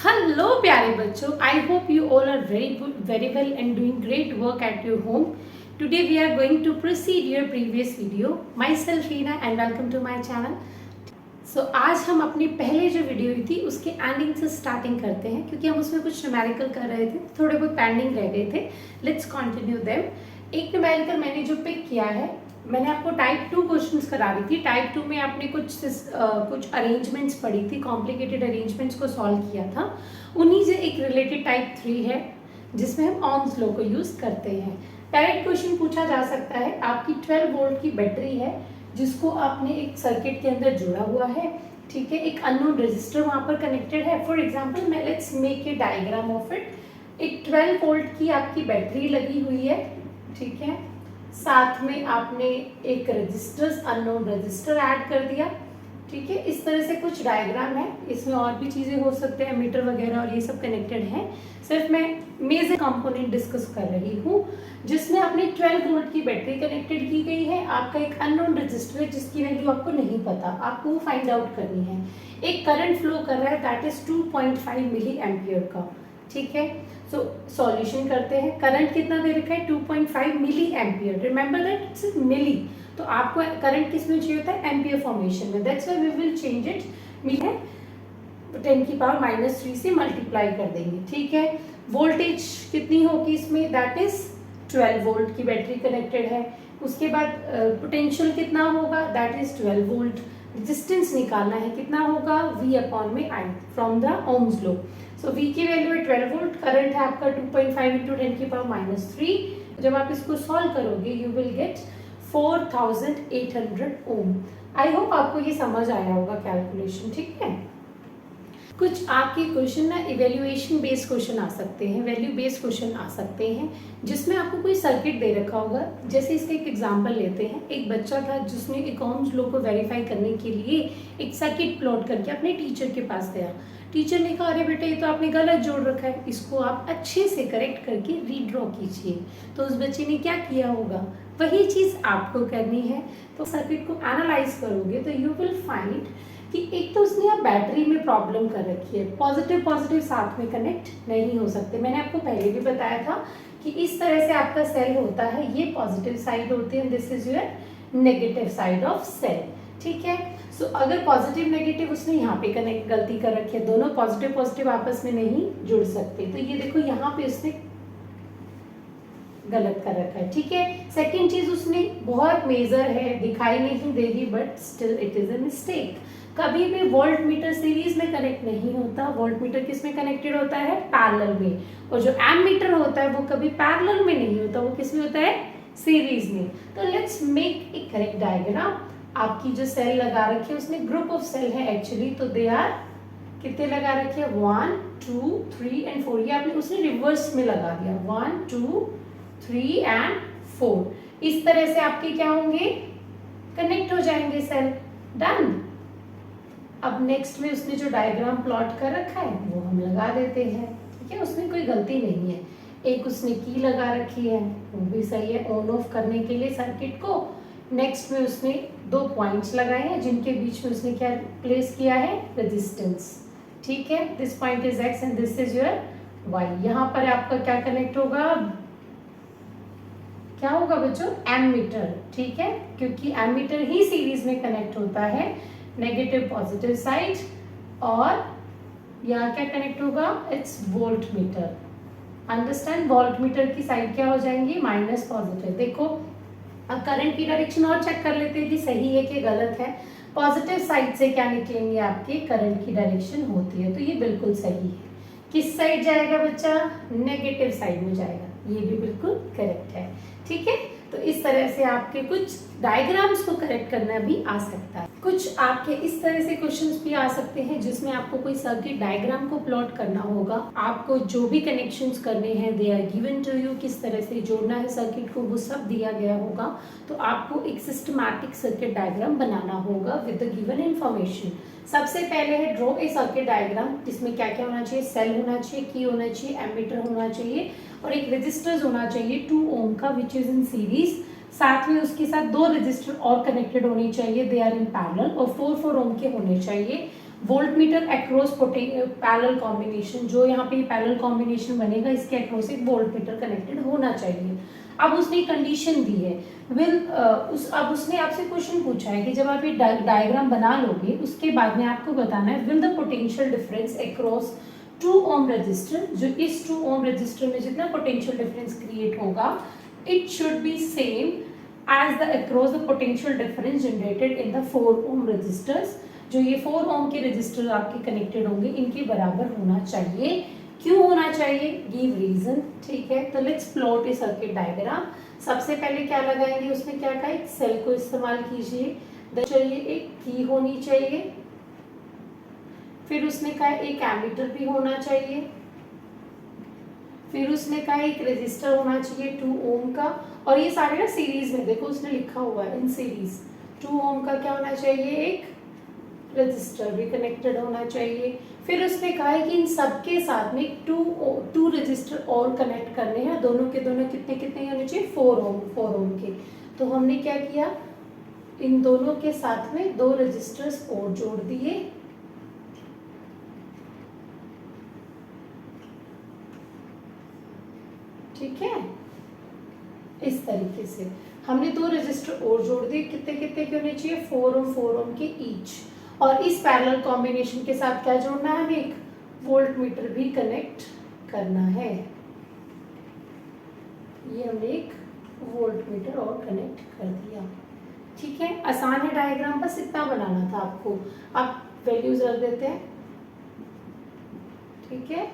Hello प्यारे बच्चों, I hope you all are very good, very well and doing great work at your home. Today we are going to proceed your previous video. Myself Reena and welcome to my channel. So आज हम अपनी पहले जो video हुई थी उसके ending से starting करते हैं क्योंकि हम उसमें कुछ न्यूमेरिकल कर रहे थे, थोड़े बहुत पेंडिंग रह गए थे. Let's continue them. एक न्यूमेरिकल मैंने जो पिक किया है, मैंने आपको टाइप 2 क्वेश्चंस करा रही थी. टाइप 2 में आपने कुछ अरेंजमेंट्स पढ़ी थी, कॉम्प्लिकेटेड अरेंजमेंट्स को सॉल्व किया था. उन्हीं से एक रिलेटेड टाइप 3 है जिसमें हम ओम्स लॉ को यूज करते हैं. डायरेक्ट क्वेश्चन पूछा जा सकता है. आपकी 12 वोल्ट की बैटरी है जिसको आपने एक सर्किट के अंदर जोड़ा हुआ है. ठीक है, एक अननोन रेजिस्टर वहां पर कनेक्टेड है. फॉर एग्जांपल मैं let's make a diagram of it. एक 12 वोल्ट की आपकी बैटरी लगी हुई है. ठीक है, साथ में आपने एक रजिस्टर, अननोन रजिस्टर ऐड कर दिया. ठीक है, इस तरह से कुछ डायग्राम है. इसमें और भी चीजें हो सकते हैं, मीटर वगैरह और ये सब कनेक्टेड है. सिर्फ मैं मेजर कंपोनेंट डिस्कस कर रही हूँ जिसमें आपने 12 वोल्ट की बैटरी कनेक्टेड की गई है. आपका एक अननोन रजिस्टर है जिसकी वैल्यू आपको नहीं पता, आपको वो फाइंड आउट करनी है. एक करंट फ्लो कर रहा है दैट इज 2.5 मिली एम्पियर का. ठीक है, सो सॉल्यूशन करते हैं. करंट कितना दे रखा है? 2.5 milli ampere. Remember that it's milli. तो आपको करंट किस में चाहिए होता है? एम्पियर फॉर्मेशन में. That's why we will change it. Milli है 10 की पावर -3 से मल्टीप्लाई कर देंगे. ठीक है, वोल्टेज कितनी होगी इसमें? दैट इज 12 वोल्ट की बैटरी कनेक्टेड है. उसके बाद पोटेंशियल कितना होगा? That is 12 volt. रेजिस्टेंस निकालना है, कितना होगा? V अपॉन में I from the Ohm's law. So V की वैल्यू है 12 वोल्ट. करंट है आपका 2.5 इंटू 10 की पावर -3. जब आप इसको सॉल्व करोगे you will get 4800 ohm. I hope आपको ये समझ आया होगा कैलकुलेशन. ठीक है, कुछ आपके क्वेश्चन ना इवेल्युएशन बेस्ड क्वेश्चन आ सकते हैं, वैल्यू बेस्ड क्वेश्चन आ सकते हैं जिसमें आपको कोई सर्किट दे रखा होगा. जैसे इसका एक एग्जांपल लेते हैं. एक बच्चा था जिसने एक ओम्स लॉ को वेरीफाई करने के लिए एक सर्किट प्लॉट करके अपने टीचर के पास गया. टीचर ने कहा, अरे बेटा ये तो आपने गलत जोड़ रखा है, इसको आप अच्छे से करेक्ट करके रीड्रॉ कीजिए. तो उस बच्चे ने क्या किया होगा? वही चीज़ आपको करनी है. तो सर्किट को एनालाइज करोगे तो यू विल फाइंड कि एक तो उसने यहाँ बैटरी में प्रॉब्लम कर रखी है. पॉजिटिव पॉजिटिव साथ में कनेक्ट नहीं हो सकते. मैंने आपको पहले भी बताया था कि इस तरह से आपका सेल होता है. ये पॉजिटिव साइड होती है, this is your negative side of cell. ठीक है, सो अगर पॉजिटिव नेगेटिव उसने यहाँ पे कनेक्ट गलती कर रखी है, दोनों पॉजिटिव पॉजिटिव आपस में नहीं जुड़ सकते. तो ये देखो यहाँ पे उसने गलत कर रखा है. ठीक है, सेकेंड चीज उसने बहुत मेजर है, दिखाई नहीं देगी but still it is a mistake. कभी भी वोल्ट मीटर सीरीज में कनेक्ट नहीं होता. वोल्ट मीटर किस में कनेक्टेड होता है? पैरेलल में. और जो एम मीटर होता है वो कभी पैरेलल में नहीं होता, वो किस में होता है? सीरीज में. तो let's make A correct diagram. आपकी जो सेल लगा रखी है उसने ग्रुप ऑफ सेल है एक्चुअली, तो दे आर कितने लगा रखे हैं? 1 2 3 एंड 4. ये आपने उसने रिवर्स में लगा दिया. 1 2 3 एंड 4. इस तरह से आपके क्या होंगे? कनेक्ट हो जाएंगे सेल. डन. अब नेक्स्ट में उसने जो डायग्राम प्लॉट कर रखा है वो हम लगा देते हैं. ठीक है, उसमें कोई गलती नहीं है. एक उसने की लगा रखी है, वो भी सही है ऑन ऑफ करने के लिए सर्किट को. नेक्स्ट में उसने 2 पॉइंट्स लगाए हैं जिनके बीच में उसने क्या प्लेस किया है? रेजिस्टेंस. ठीक है, this point is x and this is your y. यहाँ पर आपका क्या कनेक्ट होगा? क्या होगा बच्चों? एमीटर. ठीक है, क्योंकि एमीटर ही सीरीज में कनेक्ट होता है, नेगेटिव पॉजिटिव साइड. और यहाँ क्या कनेक्ट होगा? It's volt meter. Understand? Volt meter की साइड क्या हो जाएंगी? Minus positive. देखो अब करंट की डायरेक्शन और चेक कर लेते हैं कि सही है कि गलत है. पॉजिटिव साइड से क्या निकलेंगे? आपके करंट की डायरेक्शन होती है, तो ये बिल्कुल सही है. किस साइड जाएगा बच्चा? नेगेटिव साइड में जाएगा. ये भी बिल्कुल करेक्ट है. ठीक है, तो इस तरह से आपके कुछ डायग्राम्स को करेक्ट करना भी आ सकता है. कुछ आपके इस तरह से क्वेश्चंस भी आ सकते हैं जिसमें आपको कोई सर्किट डायग्राम को प्लॉट करना होगा. आपको जो भी कनेक्शंस करने हैं they are given to you. किस तरह से जोड़ना है सर्किट को वो सब दिया गया होगा. तो आपको एक सिस्टमैटिक सर्किट डायग्राम बनाना होगा विद द गिवन इंफॉर्मेशन. सबसे पहले है ड्रॉ ए सर्किट डायग्राम. जिसमें क्या क्या होना चाहिए? सेल होना चाहिए, की होना चाहिए, एमीटर होना चाहिए और एक रेजिस्टर होना चाहिए 2 ओम का विच इज इन सीरीज. साथ में उसके साथ 2 रजिस्टर और कनेक्टेड होने चाहिए, दे आर इन पैरेलल और 4 4 ओम के होने चाहिए. Volt meter across parallel combination, जो यहाँ पे पैरेलल कॉम्बिनेशन बनेगा इसके अक्रॉस एक वोल्ट मीटर कनेक्टेड होना चाहिए। अब उसने कंडीशन दी है, अब उसने आपसे क्वेश्चन पूछा है कि जब आप ये डायग्राम बना लोगे उसके बाद में आपको बताना है will the potential difference across 2 ohm resistor, जो इस 2 ओम रजिस्टर में जितना पोटेंशियल डिफरेंस क्रिएट होगा it should be same as the across the potential difference generated in the 4 ohm resistors. जो ये 4 ओम के रजिस्टर आपके कनेक्टेड होंगे इनके बराबर होना चाहिए। क्यों होना चाहिए, गिव रीजन। ठीक है, तो let's plot A circuit diagram. सबसे पहले क्या लगाएंगे, उसने क्या कहा, एक सेल को इस्तेमाल कीजिए, चाहिए एक की होनी चाहिए, फिर उसने कहा एक एमीटर भी होना चाहिए, फिर उसने कहा एक रेजिस्टर होना चाहिए 2 ओम का, और ये सारे ना सीरीज में, देखो उसने लिखा हुआ है इन सीरीज। 2 ओम का क्या होना चाहिए, एक रजिस्टर भी कनेक्टेड होना चाहिए। फिर उसने कहा है कि इन सब के साथ में 2 रजिस्टर और कनेक्ट करने हैं, दोनों के दोनों कितने कितने होने चाहिए, 4 ओम के। तो हमने क्या किया, इन दोनों के साथ में 2 रजिस्टर्स और जोड़ दिए, ठीक है। इस तरीके से हमने 2 रजिस्टर और जोड़ दिए, कितने कितने के होने चाहिए, 4 ओम के ईच। और इस पैरेलल कॉम्बिनेशन के साथ क्या जोड़ना है, हमें एक वोल्ट मीटर भी कनेक्ट करना है। ये हमने एक वोल्ट मीटर और कनेक्ट कर दिया, ठीक है। आसान है डायग्राम, बस इतना बनाना था आपको। आप वैल्यूज रख देते हैं, ठीक है,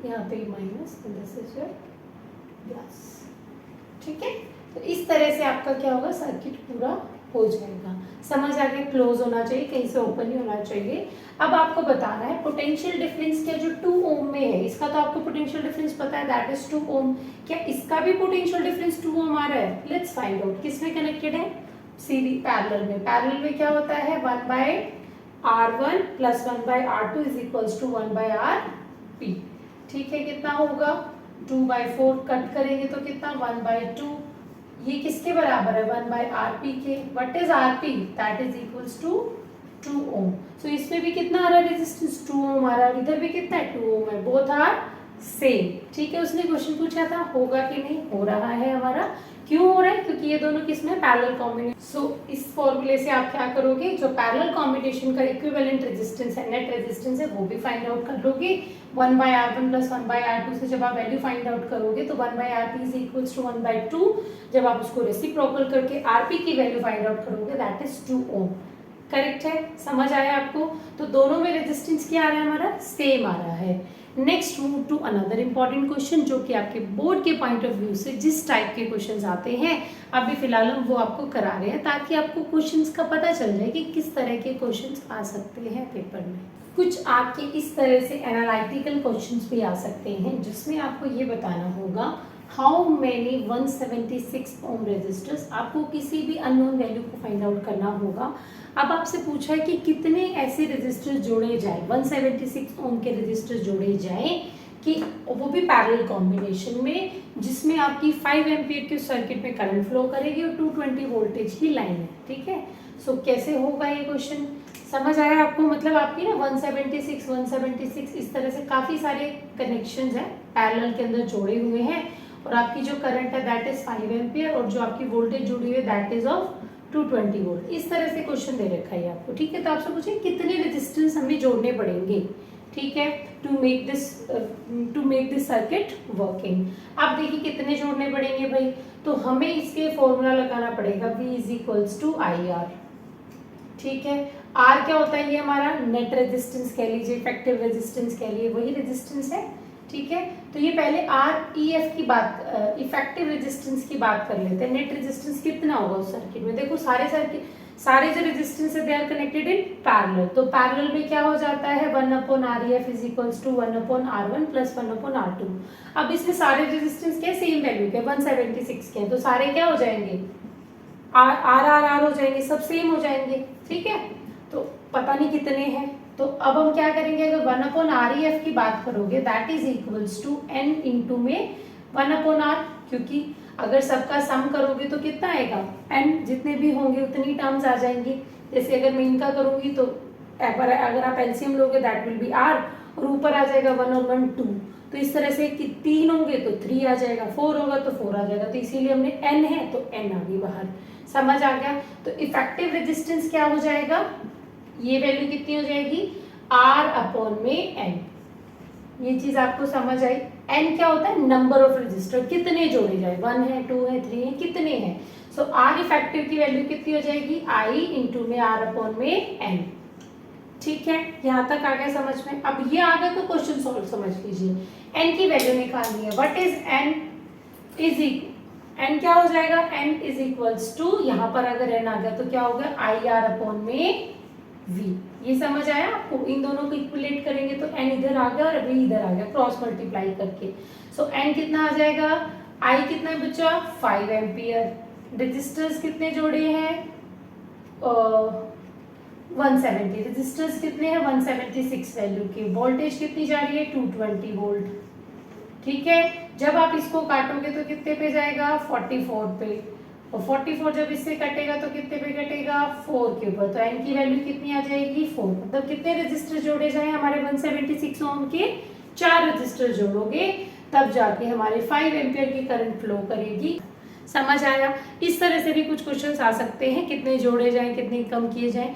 यहाँ पे minus, this is your plus, ठीक है। तो इस तरह से आपका क्या होगा, सर्किट पूरा हो जाएगा। समझ आ गया, क्लोज होना चाहिए, कहीं से ओपन नहीं होना चाहिए। अब आपको बताना है पोटेंशियल डिफरेंस क्या, जो 2 ओम में है, इसका तो आपको पोटेंशियल डिफरेंस पता है, दैट इज 2 ओम। क्या इसका भी पोटेंशियल डिफरेंस 2 ओम आ रहा है, लेट्स फाइंड आउट। किसमें कनेक्टेड है, सीरीज पैरेलल में। पैरेलल में क्या होता है, 1/R1 plus 1/R2 is equals to 1/RP, ठीक है। कितना होगा, 2/4 कट करेंगे तो कितना, 1/2। ये किसके बराबर है, 1/RP के। What is RP, that is equals to 2 ohm. So इसमें भी कितना आ रहा है रेजिस्टेंस, 2 ओम आ रहा है, और इधर भी कितना है, 2 ओम है, बोथ आर सेम, ठीक है। उसने क्वेश्चन पूछा था होगा कि नहीं, हो रहा है हमारा। क्यों हो रहा है, क्योंकि ये दोनों किसमें, पैरेलल कॉम्बिनेशन। सो इस फॉर्मूले से आप क्या करोगे, जो पैरेलल कॉम्बिनेशन का इक्विवेलेंट रेजिस्टेंस है, नेट रेजिस्टेंस है, वो भी फाइंड आउट कर लोगे। 1/R1 प्लस 1/R2 से जब आप वैल्यू फाइंड आउट करोगे तो 1/RP इज इक्वल्स टू 1/2। जब आप उसको रेसिप्रोकल करके RP की वैल्यू फाइंड आउट करोगे, दैट इज 2 ओम। करेक्ट है, समझ आया आपको। तो दोनों में रेजिस्टेंस क्या आ रहा है, हमारा सेम आ रहा है। Next move to another important question, जो कि आपके बोर्ड के पॉइंट ऑफ व्यू से जिस टाइप के क्वेश्चंस आते हैं, अभी फिलहाल हम वो आपको करा रहे हैं, ताकि आपको क्वेश्चंस का पता चल जाए कि किस तरह के क्वेश्चंस आ सकते हैं पेपर में। कुछ आपके इस तरह से एनालिटिकल क्वेश्चंस भी आ सकते हैं, जिसमें आपको ये बताना होगा हाउ मेनी 176 ओम रेजिस्टर्स, आपको किसी भी अननोन वैल्यू को फाइंड आउट करना होगा। अब आपसे पूछा है कि कितने ऐसे रेजिस्टर्स जोड़े जाए, 176 ओम के रेजिस्टर्स जोड़े जाएं, कि वो भी पैरेलल कॉम्बिनेशन में, जिसमें आपकी 5 एम्पीयर के सर्किट में करंट फ्लो करेगी और 220 वोल्टेज की लाइन है, ठीक है। सो कैसे होगा ये क्वेश्चन, समझ आया आपको। मतलब आपकी ना 176 इस तरह से काफी सारे कनेक्शंस हैं पैरेलल के अंदर जोड़े हुए हैं, और आपकी जो करंट है दैट इज 5 एम्पीयर, और जो आपकी वोल्टेज जुड़ी हुई है दैट इज ऑफ 220 वोल्ट। इस तरह से क्वेश्चन दे रखा है आपको, ठीक है। तो आपसे पूछे कितने रेजिस्टेंस हमें जोड़ने पड़ेंगे, ठीक है, to make this circuit working. अब देखिए कितने जोड़ने पड़ेंगे भाई, तो हमें इसके फॉर्मूला लगाना पड़ेगा, V is equals to IR, ठीक है। R क्या होता है, ये हमारा नेट रेजिस्टेंस कह लीजिए, इफेक्टिव रेजिस्टेंस कह लीजिए, वही रेजिस्टेंस है, ठीक है। तो ये पहले REF की बात, इफेक्टिव रेजिस्टेंस की बात कर लेते हैं। नेट रेजिस्टेंस कितना होगा उस सर्किट में, देखो सारे जो रेजिस्टेंस है they are connected in parallel, तो पैरेलल में क्या हो जाता है, 1/REF is equals to 1/R1 plus 1/R2। अब इसमें सारे रेजिस्टेंस क्या सेम वैल्यू के 176 के हैं, तो सारे क्या हो जाएंगे, R हो जाएंगे, सब सेम हो जाएंगे, ठीक है। तो पता नहीं कितने हैं, तो अब हम क्या करेंगे, अगर 1/REF की बात करोगे that is equals to N into में 1/R, क्योंकि अगर सबका सम करोगे तो कितना आएगा, N जितने भी होंगे उतनी टर्म्स आ जाएंगी। जैसे अगर मैं इनका करूंगी तो अगर आप एलसीएम लोगे दैट विल बी आर, और ऊपर आ जाएगा 1 और 1 2, तो इस तरह से कि 3 होंगे तो 3 आ जाएगा, 4 होगा तो 4 आ जाएगा, तो इसीलिए हमने n है तो n आ गई बाहर। समझ आ गया? तो इफेक्टिव रेजिस्टेंस क्या हो जाएगा, ये वैल्यू कितनी हो जाएगी, r अपॉन में n। ये चीज आपको समझ आई? n क्या होता है, नंबर ऑफ रजिस्टर, कितने जोड़े जाए, 1 है 2 है 3 है, कितने हैं। सो r इफेक्टिव की वैल्यू कितनी हो जाएगी, i इंटू में r अपॉन में n। ठीक है, यहाँ तक आ गया समझ में। अब ये आ गया तो क्वेश्चन सॉल्व समझ लीजिए। n की वैल्यू निकालनी है, what is n, is n क्या हो जाएगा, n इज इक्वल्स टू, यहाँ पर अगर n आ गया तो क्या होगा, आई आर अपॉन में v। ये समझ आया आपको? इन दोनों को इक्विलेट करेंगे तो n इधर आ गया और v इधर आ गया, क्रॉस मल्टीप्लाई करके। सो n कितना आ जाएगा, i कितना है बच्चा, 5 एम्पियर। रेजिस्टर्स कितने जोड़े हैं, 170। रेजिस्टर्स कितने हैं, 176 वैल्यू के। वोल्टेज कितनी जा रही है, 220 वोल्ट। ठीक है, जब आप इसको काटोगे तो कितने पे जाएगा, 44 पे, और 44 जब इससे कटेगा तो कितने पे कटेगा, 4 के ऊपर। तो n की वैल्यू कितनी आ जाएगी, 4। मतलब कितने रजिस्टर जोड़े जाए हमारे 176 ओम के, 4 रजिस्टर जोड़ोगे तब जाके हमारे 5 एम्पियर की करंट फ्लो करेगी। समझ आया? इस तरह से भी कुछ क्वेश्चंस आ सकते हैं, कितने जोड़े जाएं, कितने कम किए जाएं।